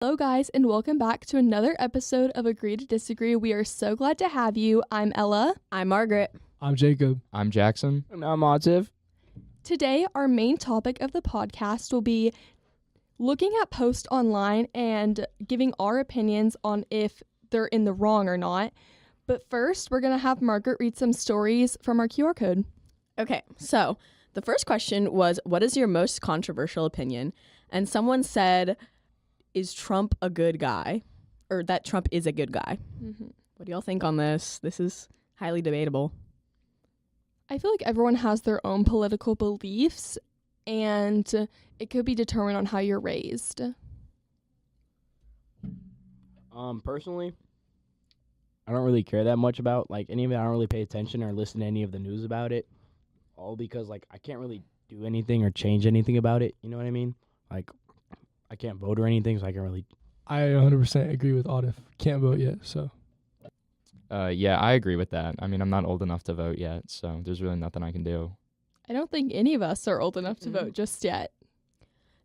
Hello guys, and welcome back to another episode of Agree to Disagree. We are so glad to have you. I'm Ella. I'm Margaret. I'm Jacob. I'm Jackson. And I'm Atif. Today, our main topic of the podcast will be looking at posts online and giving our opinions on if they're in the wrong or not. But first, we're going to have Margaret read some stories from our QR code. Okay, so the first question was, what is your most controversial opinion? And someone said, is Trump a good guy? Or that Trump is a good guy. Mm-hmm. What do y'all think on this? This is highly debatable. I feel like everyone has their own political beliefs, and it could be determined on how you're raised. Personally, I don't really care that much about any of it. I don't really pay attention or listen to any of the news about it. All because I can't really do anything or change anything about it. You know what I mean? I can't vote or anything, so I can really. I 100% agree with Atif. Can't vote yet, so. Yeah, I agree with that. I mean, I'm not old enough to vote yet, so there's really nothing I can do. I don't think any of us are old enough to vote just yet.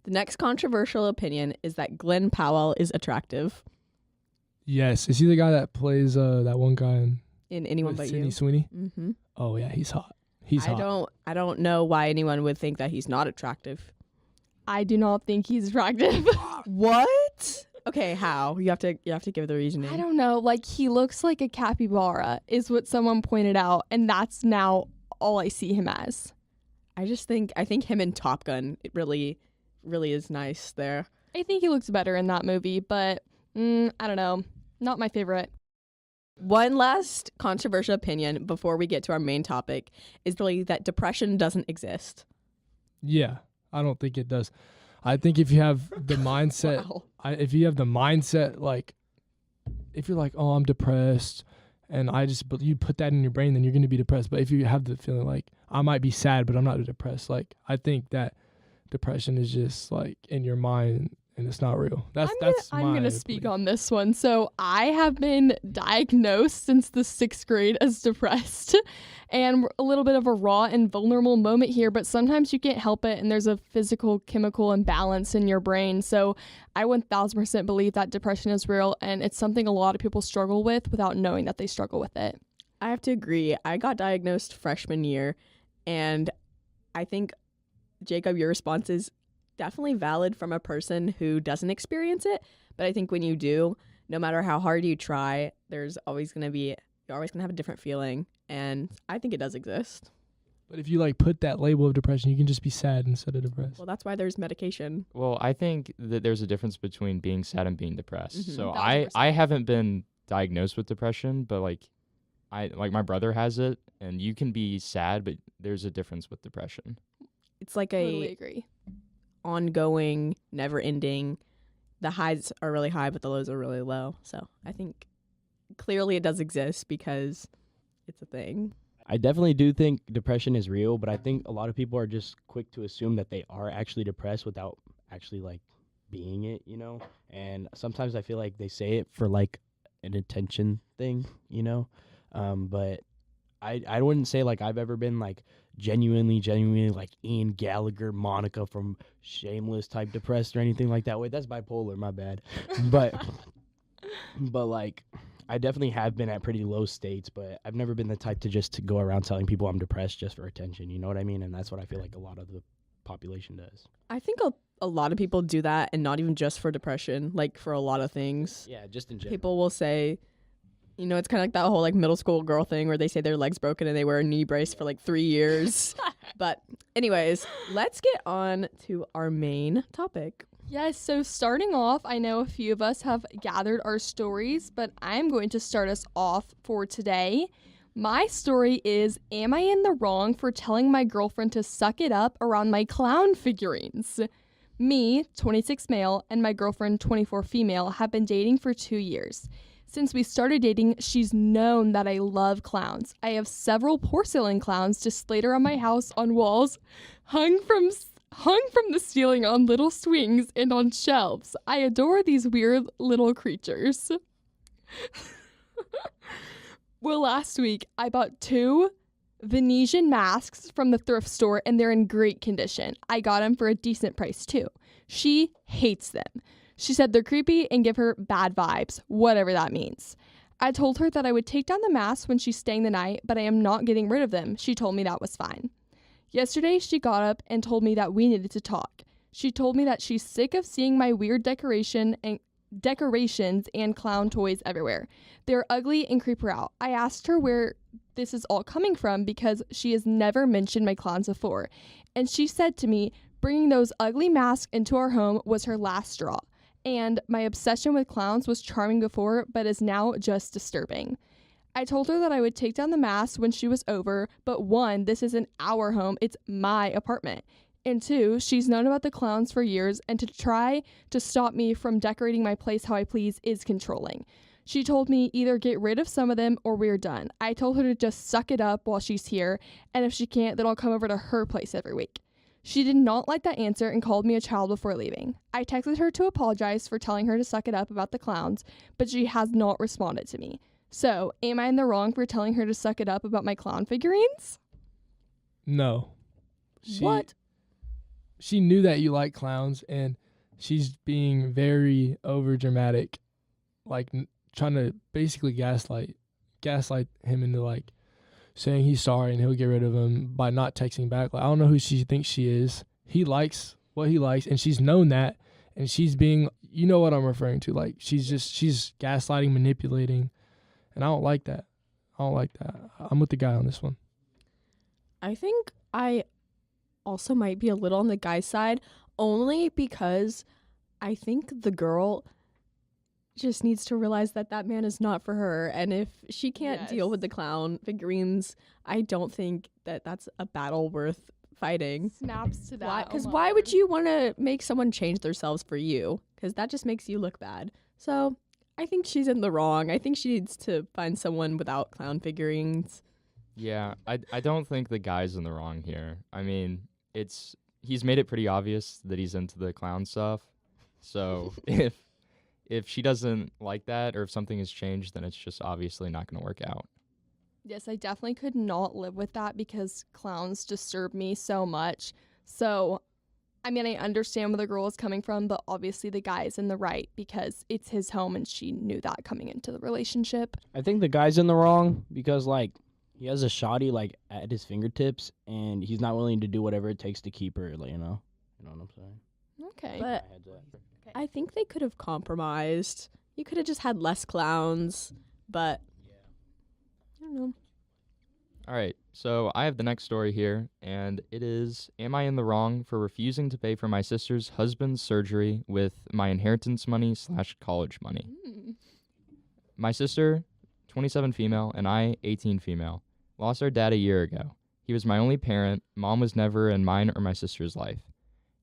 The next controversial opinion is that Glenn Powell is attractive. Yes. Is he the guy that plays that one guy In Anyone But Sydney You. Sweeney? Mm-hmm. Oh, yeah, he's hot. He's hot. I don't know why anyone would think that he's not attractive. I do not think he's attractive. What? Okay, how? You have to give the reasoning. I don't know. He looks like a capybara is what someone pointed out, and that's now all I see him as. I think him in Top Gun, it really is nice there. I think he looks better in that movie, but I don't know. Not my favorite. One last controversial opinion before we get to our main topic is really that depression doesn't exist. Yeah, I don't think it does. I think if you have the mindset, Wow. if you have the mindset, if you're like, oh, I'm depressed, and but you put that in your brain, then you're going to be depressed. But if you have the feeling I might be sad, but I'm not depressed, I think that depression is just in your mind and it's not real. I'm gonna speak on this one. So I have been diagnosed since the 6th grade as depressed, and a little bit of a raw and vulnerable moment here, but sometimes you can't help it, and there's a physical chemical imbalance in your brain. So I 1000% believe that depression is real, and it's something a lot of people struggle with without knowing that they struggle with it. I have to agree. I got diagnosed freshman year, and I think, Jacob, your response is definitely valid from a person who doesn't experience it. But I think when you do, no matter how hard you try, you're always going to have a different feeling. And I think it does exist. But if you put that label of depression, you can just be sad instead of depressed. Well, that's why there's medication. Well, I think that there's a difference between being sad and being depressed. Mhm. So 1000%. I haven't been diagnosed with depression, but my brother has it, and you can be sad, but there's a difference with depression. It's like Totally a agree. ongoing, never ending. The highs are really high, but the lows are really low. So I think clearly it does exist because it's a thing. I definitely do think depression is real, but I think a lot of people are just quick to assume that they are actually depressed without actually being it, you know? And sometimes I feel like they say it for an attention thing, you know? But I wouldn't say I've ever been genuinely Ian Gallagher, Monica from Shameless type depressed or anything like that. Wait, that's bipolar, my bad. But I definitely have been at pretty low states, but I've never been the type to go around telling people I'm depressed just for attention, you know what I mean? And that's what I feel like a lot of the population does. I think a lot of people do that, and not even just for depression, for a lot of things. Yeah, just in general. People will say, it's kind of like that whole middle school girl thing where they say their leg's broken and they wear a knee brace for 3 years. But anyways, let's get on to our main topic. Yes, so starting off, I know a few of us have gathered our stories, but I'm going to start us off for today. My story is, am I in the wrong for telling my girlfriend to suck it up around my clown figurines? Me, 26 male, and my girlfriend, 24 female, have been dating for 2 years. Since we started dating, she's known that I love clowns. I have several porcelain clowns displayed around my house on walls, hung from the ceiling on little swings and on shelves. I adore these weird little creatures. Well, last week I bought 2 Venetian masks from the thrift store, and they're in great condition. I got them for a decent price too. She hates them. She said they're creepy and give her bad vibes, whatever that means. I told her that I would take down the masks when she's staying the night, but I am not getting rid of them. She told me that was fine. Yesterday, she got up and told me that we needed to talk. She told me that she's sick of seeing my weird decorations and clown toys everywhere. They're ugly and creep her out. I asked her where this is all coming from because she has never mentioned my clowns before. And she said to me, bringing those ugly masks into our home was her last straw. And my obsession with clowns was charming before, but is now just disturbing. I told her that I would take down the masks when she was over, but 1, this isn't our home, it's my apartment. And 2, she's known about the clowns for years, and to try to stop me from decorating my place how I please is controlling. She told me either get rid of some of them or we're done. I told her to just suck it up while she's here, and if she can't, then I'll come over to her place every week. She did not like that answer and called me a child before leaving. I texted her to apologize for telling her to suck it up about the clowns, but she has not responded to me. So, am I in the wrong for telling her to suck it up about my clown figurines? No. What? She knew that you like clowns, and she's being very over dramatic, like trying to basically gaslight him into like saying he's sorry and he'll get rid of him by not texting back. Like, I don't know who she thinks she is. He likes what he likes, and she's known that, and she's being, you know what I'm referring to. Like, she's gaslighting, manipulating, and I don't like that. I'm with the guy on this one. I think I also might be a little on the guy's side, only because I think the girl just needs to realize that that man is not for her. And if she can't deal with the clown figurines, I don't think that that's a battle worth fighting. Snaps to that. Because why would you want to make someone change themselves for you? Because that just makes you look bad. So I think she's in the wrong. I think she needs to find someone without clown figurines. Yeah, I don't think the guy's in the wrong here. I mean, he's made it pretty obvious that he's into the clown stuff. So if she doesn't like that, or if something has changed, then it's just obviously not going to work out. Yes, I definitely could not live with that because clowns disturb me so much. So, I mean, I understand where the girl is coming from, but obviously the guy is in the right because it's his home and she knew that coming into the relationship. I think the guy's in the wrong because, like, he has a shawty, like, at his fingertips, and he's not willing to do whatever it takes to keep her, like, you know? You know what I'm saying? Okay. But I think they could have compromised. You could have just had less clowns, but I don't know. All right, so I have the next story here, and it is, am I in the wrong for refusing to pay for my sister's husband's surgery with my inheritance money / college money? My sister, 27 female, and I, 18 female, lost our dad a year ago. He was my only parent. Mom was never in mine or my sister's life.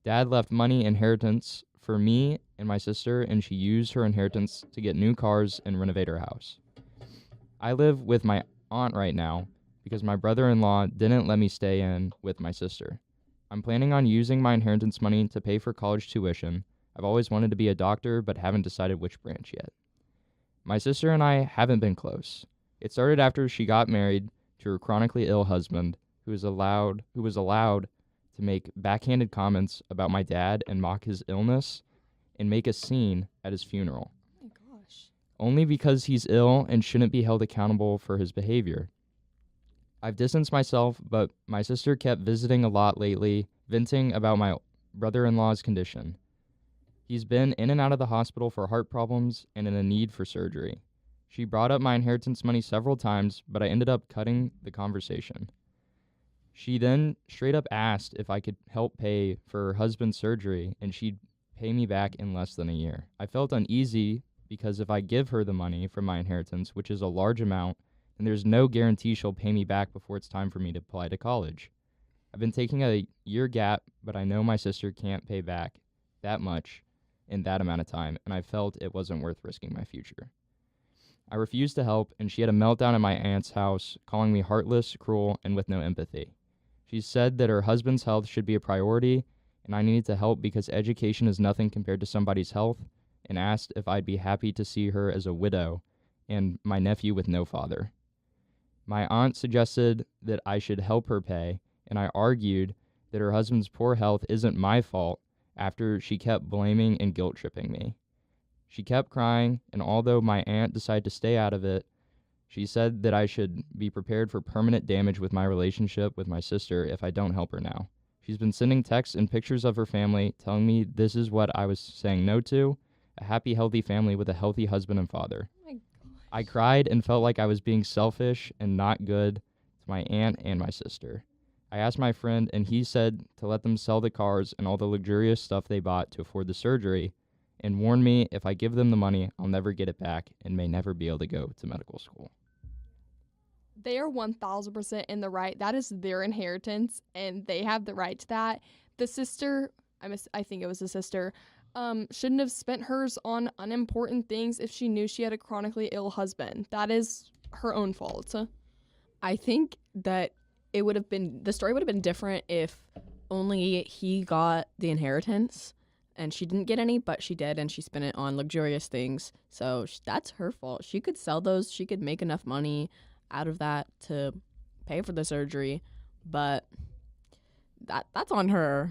Dad left money inheritance for me and my sister, and she used her inheritance to get new cars and renovate her house. I live with my aunt right now because my brother-in-law didn't let me stay in with my sister. I'm planning on using my inheritance money to pay for college tuition. I've always wanted to be a doctor, but haven't decided which branch yet. My sister and I haven't been close. It started after she got married to her chronically ill husband, who was allowed to make backhanded comments about my dad and mock his illness and make a scene at his funeral. Oh my gosh. Only because he's ill and shouldn't be held accountable for his behavior. I've distanced myself, but my sister kept visiting a lot lately, venting about my brother-in-law's condition. He's been in and out of the hospital for heart problems and in a need for surgery. She brought up my inheritance money several times, but I ended up cutting the conversation. She then straight up asked if I could help pay for her husband's surgery, and she'd pay me back in less than a year. I felt uneasy because if I give her the money from my inheritance, which is a large amount, then there's no guarantee she'll pay me back before it's time for me to apply to college. I've been taking a year gap, but I know my sister can't pay back that much in that amount of time, and I felt it wasn't worth risking my future. I refused to help, and she had a meltdown at my aunt's house, calling me heartless, cruel, and with no empathy. She said that her husband's health should be a priority, and I needed to help because education is nothing compared to somebody's health, and asked if I'd be happy to see her as a widow and my nephew with no father. My aunt suggested that I should help her pay, and I argued that her husband's poor health isn't my fault after she kept blaming and guilt-tripping me. She kept crying, and although my aunt decided to stay out of it, she said that I should be prepared for permanent damage with my relationship with my sister if I don't help her now. She's been sending texts and pictures of her family, telling me this is what I was saying no to, a happy, healthy family with a healthy husband and father. Oh my I cried and felt like I was being selfish and not good to my aunt and my sister. I asked my friend, and he said to let them sell the cars and all the luxurious stuff they bought to afford the surgery, and warned me if I give them the money, I'll never get it back and may never be able to go to medical school. They are 1000% in the right. That is their inheritance, and they have the right to that. The sister, I think it was the sister, shouldn't have spent hers on unimportant things if she knew she had a chronically ill husband. That is her own fault. I think that the story would have been different if only he got the inheritance and she didn't get any, but she did, and she spent it on luxurious things. So that's her fault. She could sell those. She could make enough money out of that to pay for the surgery, but that's on her.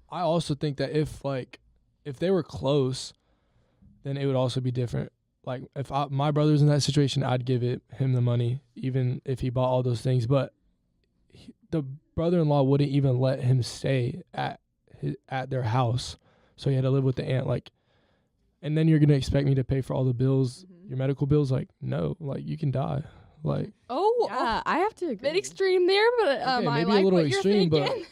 I also think that if they were close, then it would also be different. Like if my brother's in that situation, I'd give him the money, even if he bought all those things. But the brother-in-law wouldn't even let him stay at their house, so he had to live with the aunt. Like, and then you're gonna expect me to pay for all the bills, your medical bills? Like, no, like you can die. Like, Yeah, I have to agree. bit extreme there, but okay, I maybe like a little what extreme, you're but thinking.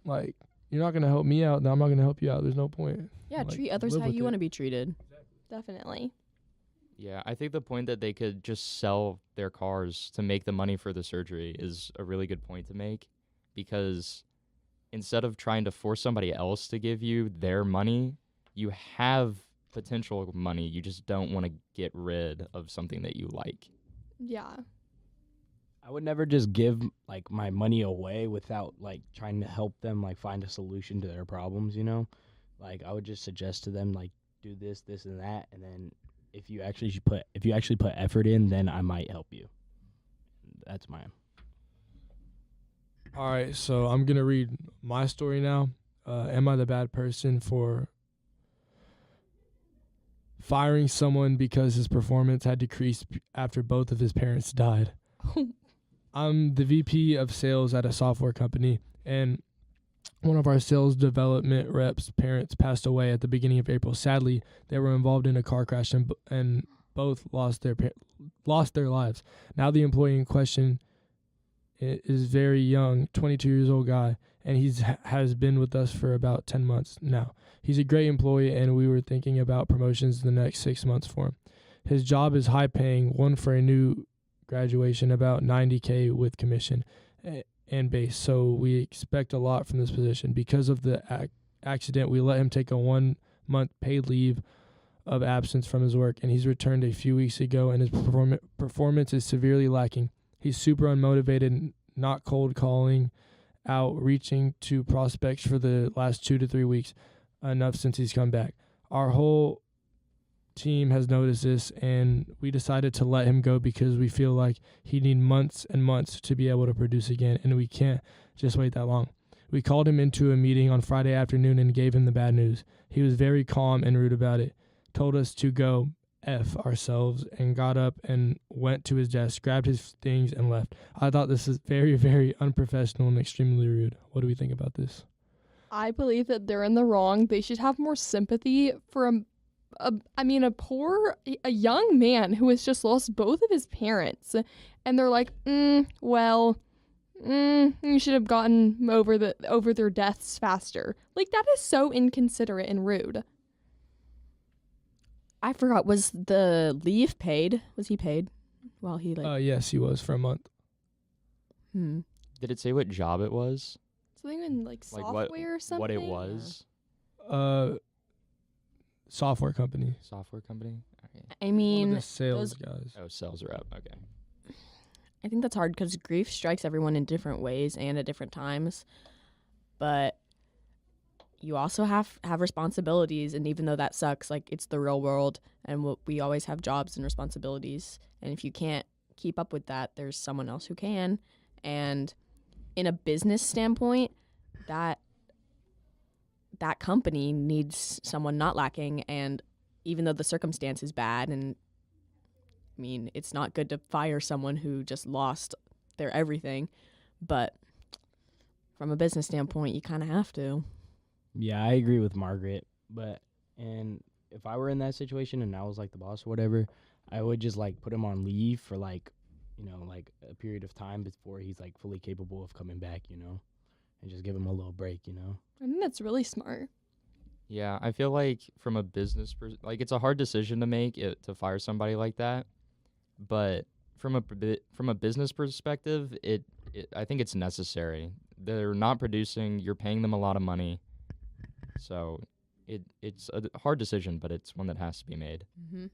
like you're not gonna help me out, then I'm not gonna help you out. There's no point. Yeah, Like, treat others live how with you it. want to be treated. Definitely. Yeah, I think the point that they could just sell their cars to make the money for the surgery is a really good point to make, because instead of trying to force somebody else to give you their money, you have potential money. You just don't want to get rid of something that you like. Yeah. I would never just give like my money away without like trying to help them like find a solution to their problems, you know? Like I would just suggest to them like do this, this and that, and then if you actually put effort in, then I might help you. That's mine. All right, so I'm gonna read my story now. Am I the bad person for firing someone because his performance had decreased after both of his parents died? I'm the VP of sales at a software company, and one of our sales development reps' parents passed away at the beginning of April. Sadly, they were involved in a car crash and both lost their lives. Now the employee in question is very young, 22 years old guy, and has been with us for about 10 months now. He's a great employee, and we were thinking about promotions in the next 6 months for him. His job is high paying, one for a new graduation, about $90K with commission and base. So we expect a lot from this position. Because of the accident, we let him take a 1 month paid leave of absence from his work, and he's returned a few weeks ago, and his performance is severely lacking. He's super unmotivated, not cold calling out, reaching to prospects for the last 2 to 3 weeks, enough since he's come back. Our whole team has noticed this, and we decided to let him go because we feel like he needs months and months to be able to produce again, and we can't just wait that long. We called him into a meeting on Friday afternoon and gave him the bad news. He was very calm and rude about it, told us to go F ourselves, and got up and went to his desk, grabbed his things, and left. I thought this is very, very unprofessional and extremely rude. What do we think about this? I believe that they're in the wrong. They should have more sympathy for a young man who has just lost both of his parents, and they're like, you should have gotten over their deaths faster. Like, that is so inconsiderate and rude. I forgot, was the leave paid? Was he paid while he Yes, he was for a month. Did it say what job it was? Something in like software or something. What it was? Software company. Software company? Okay. I One mean, of the sales guys. Oh, sales rep. Okay. I think that's hard because grief strikes everyone in different ways and at different times. But you also have responsibilities, and even though that sucks, like, it's the real world, and we always have jobs and responsibilities. And if you can't keep up with that, there's someone else who can. And in a business standpoint, that company needs someone not lacking, and even though the circumstance is bad, and I mean, it's not good to fire someone who just lost their everything, but from a business standpoint, you kind of have to. Yeah, I agree with Margaret. And if I were in that situation and I was like the boss or whatever, I would just like put him on leave for like, like a period of time before he's like fully capable of coming back, and just give him a little break. I think that's really smart. Yeah, I feel like from a like it's a hard decision to make to fire somebody like that, but from a business perspective, I think it's necessary. They're not producing. You're paying them a lot of money, so it's a hard decision, but it's one that has to be made. Mm-hmm.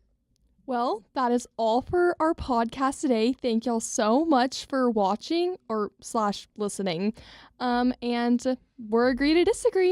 Well, that is all for our podcast today. Thank y'all so much for watching or /listening. And we're agree to disagree.